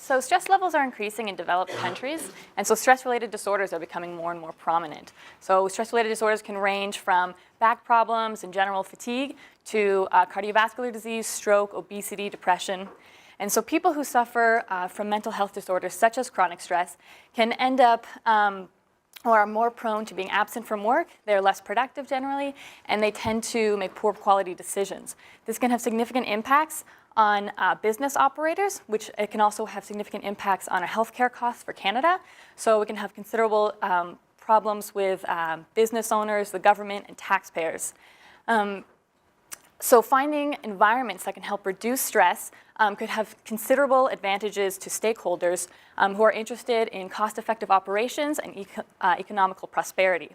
So stress levels are increasing in developed countries, and so stress-related disorders are becoming more and more prominent. So stress-related disorders can range from back problems and general fatigue to cardiovascular disease, stroke, obesity, depression. And so people who suffer from mental health disorders such as chronic stress can end up or are more prone to being absent from work. They're less productive generally, and they tend to make poor quality decisions. This can have significant impacts on business operators, which it can also have significant impacts on our healthcare costs for Canada. So we can have considerable problems with business owners, the government, and taxpayers. So finding environments that can help reduce stress could have considerable advantages to stakeholders who are interested in cost-effective operations and economical prosperity.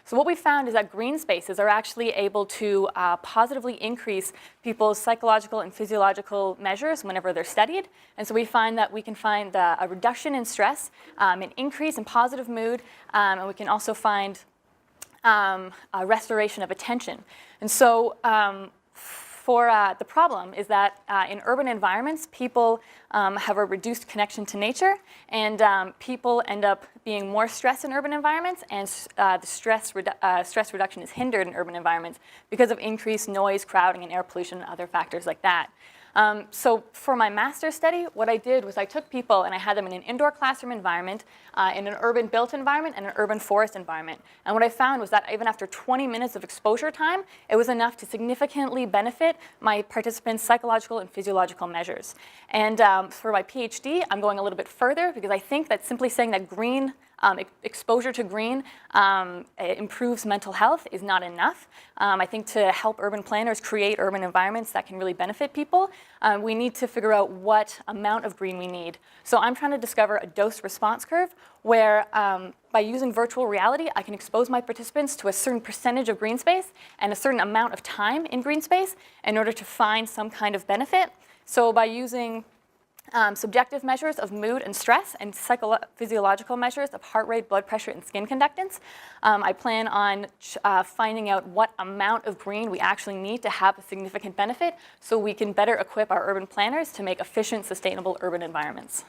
So what we found is that green spaces are actually able to positively increase people's psychological and physiological measures whenever they're studied. And so we find that we can find a reduction in stress, an increase in positive mood, and we can also find a restoration of attention. And so the problem is that in urban environments, people have a reduced connection to nature, and people end up being more stressed in urban environments, and the stress reduction is hindered in urban environments because of increased noise, crowding, and air pollution, and other factors like that. So for my master's study, what I did was I took people and I had them in an indoor classroom environment, in an urban built environment, and an urban forest environment. And what I found was that even after 20 minutes of exposure time, it was enough to significantly benefit my participants' psychological and physiological measures. And for my PhD, I'm going a little bit further because I think that simply saying that green exposure to green improves mental health is not enough. I think to help urban planners create urban environments that can really benefit people, we need to figure out what amount of green we need. So I'm trying to discover a dose-response curve where by using virtual reality, I can expose my participants to a certain percentage of green space and a certain amount of time in green space in order to find some kind of benefit. So by using subjective measures of mood and stress and physiological measures of heart rate, blood pressure, and skin conductance, I plan on finding out what amount of green we actually need to have a significant benefit so we can better equip our urban planners to make efficient, sustainable urban environments.